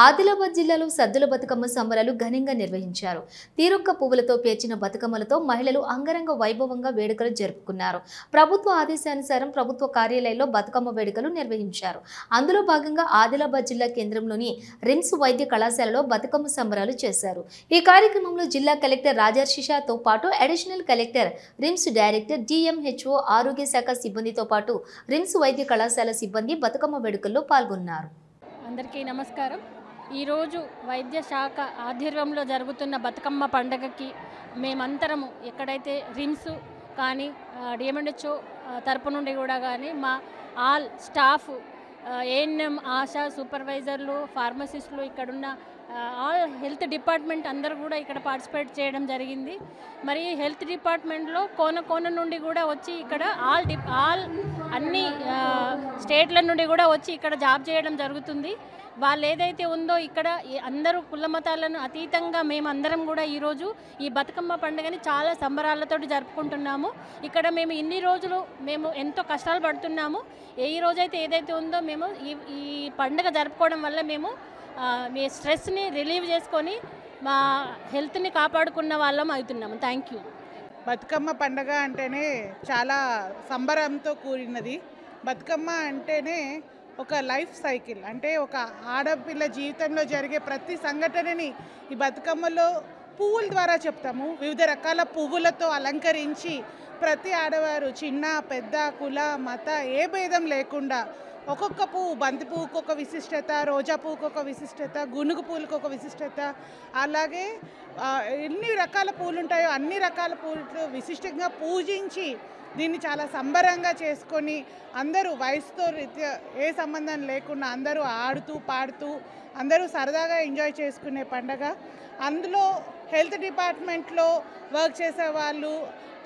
ఆదిలాబాద్ జిల్లాలో సద్దుల బతుకమ్మ సంబరాలు ఘనంగా నిర్వహించారు. తీరొక్క పువ్వులతో పేర్చిన బతుకమ్మలతో మహిళలు అంగరంగ వైభవంగా వేడుకలు జరుపుకున్నారు. ప్రభుత్వ ఆదేశానుసారం ప్రభుత్వ కార్యాలయాల్లో బతుకమ్మ వేడుకలు నిర్వహించారు. అందులో భాగంగా ఆదిలాబాద్ జిల్లా కేంద్రంలోని రిమ్స్ వైద్య కళాశాలలో బతుకమ్మ సంబరాలు చేశారు. ఈ కార్యక్రమంలో జిల్లా కలెక్టర్ రాజర్షిషాతో పాటు additional collector, RIMS director, DMHO, ఆరోగ్య శాఖ సిబ్బందితో పాటు రిమ్స్ వైద్య కళాశాల సిబ్బంది బతుకమ్మ వేడుకల్లో పాల్గొన్నారు. అందరికీ నమస్కారం. ఈరోజు వైద్య శాఖ ఆధ్వర్యంలో జరుగుతున్న బతుకమ్మ పండుగకి మేమంతరము ఎక్కడైతే రిమ్స్ కానీ డిఎంహెచ్ఓ తరపు నుండి కూడా కానీ మా ఆల్ స్టాఫ్, ఏఎన్ఎం, ఆశా సూపర్వైజర్లు, ఫార్మసిస్టులు, ఇక్కడున్న ఆల్ హెల్త్ డిపార్ట్మెంట్ అందరూ కూడా ఇక్కడ పార్టిసిపేట్ చేయడం జరిగింది. మరి హెల్త్ డిపార్ట్మెంట్లో కోన నుండి కూడా వచ్చి ఇక్కడ ఆల్ అన్ని స్టేట్ల నుండి కూడా వచ్చి ఇక్కడ జాబ్ చేయడం జరుగుతుంది. వాళ్ళు ఏదైతే ఉందో ఇక్కడ అందరూ కుల మతాలను అతీతంగా మేమందరం కూడా ఈరోజు ఈ బతుకమ్మ పండుగని చాలా సంబరాలతో జరుపుకుంటున్నాము. ఇక్కడ మేము ఇన్ని రోజులు మేము ఎంతో కష్టాలు పడుతున్నాము. ఈ రోజైతే ఏదైతే ఉందో మేము ఈ పండుగ జరుపుకోవడం వల్ల మేము మీ స్ట్రెస్ని రిలీవ్ చేసుకొని మా హెల్త్ని కాపాడుకున్న వాళ్ళం అవుతున్నాము. Thank you. బతుకమ్మ పండుగ అంటేనే చాలా సంబరంతో కూడినది. బతుకమ్మ అంటేనే ఒక లైఫ్ సైకిల్, అంటే ఒక ఆడపిల్ల జీవితంలో జరిగే ప్రతి సంఘటనని ఈ బతుకమ్మలో పువ్వుల ద్వారా చెప్తాము. వివిధ రకాల పువ్వులతో అలంకరించి ప్రతి ఆడవారు చిన్న పెద్ద కుల మత ఏ భేదం లేకుండా ఒక్కొక్క పువ్వు, బంతి పువ్వుకు ఒక విశిష్టత, రోజా పువ్వుకు ఒక విశిష్టత, గునుగు పువ్వులకు ఒక విశిష్టత, అలాగే ఎన్ని రకాల పూలు ఉంటాయో అన్ని రకాల పూలు విశిష్టంగా పూజించి దీన్ని చాలా సంబరంగా చేసుకొని అందరూ వయసుతో రీత్యా ఏ సంబంధం లేకుండా అందరూ ఆడుతూ పాడుతూ అందరూ సరదాగా ఎంజాయ్ చేసుకునే పండగ. అందులో హెల్త్ డిపార్ట్మెంట్లో వర్క్ చేసే వాళ్ళు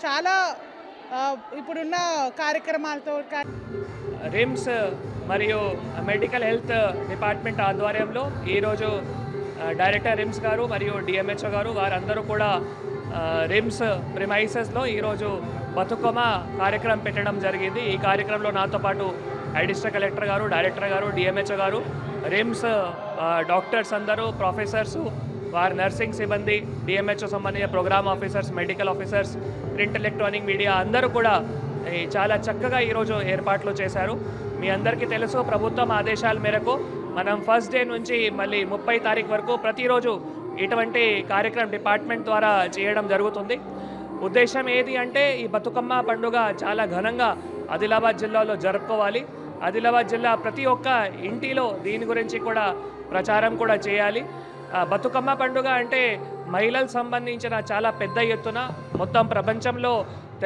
చాలా ఇప్పుడున్న కార్యక్రమాలతో రిమ్స్ మరియు మెడికల్ హెల్త్ డిపార్ట్మెంట్ ఆధ్వర్యంలో ఈరోజు డైరెక్టర్ రిమ్స్ గారు మరియు డిఎంహెచ్ఓ గారు వారందరూ కూడా రిమ్స్ ప్రిమైసెస్లో ఈరోజు బతుకమ్మ కార్యక్రమం పెట్టడం జరిగింది. ఈ కార్యక్రమంలో నాతో పాటు అడిషనల్ కలెక్టర్ గారు, డైరెక్టర్ గారు, డిఎంహెచ్ఓ గారు, రిమ్స్ డాక్టర్స్ అందరూ, ప్రొఫెసర్స్, వారి నర్సింగ్ సిబ్బంది, డిఎంహెచ్ఓ సంబంధించిన programme officers, medical officers, print electronic media అందరూ కూడా చాలా చక్కగా ఈరోజు ఏర్పాట్లు చేశారు. మీ అందరికీ తెలుసు, ప్రభుత్వం ఆదేశాల మేరకు మనం ఫస్ట్ డే నుంచి మళ్ళీ 30 తారీఖు వరకు ప్రతిరోజు ఇటువంటి కార్యక్రమం డిపార్ట్మెంట్ ద్వారా చేయడం జరుగుతుంది. ఉద్దేశం ఏది అంటే ఈ బతుకమ్మ పండుగ చాలా ఘనంగా ఆదిలాబాద్ జిల్లాలో జరుపుకోవాలి. ఆదిలాబాద్ జిల్లా ప్రతి ఒక్క ఇంటిలో దీని గురించి కూడా ప్రచారం కూడా చేయాలి. బతుకమ్మ పండుగ అంటే మహిళలకు సంబంధించిన చాలా పెద్ద ఎత్తున మొత్తం ప్రపంచంలో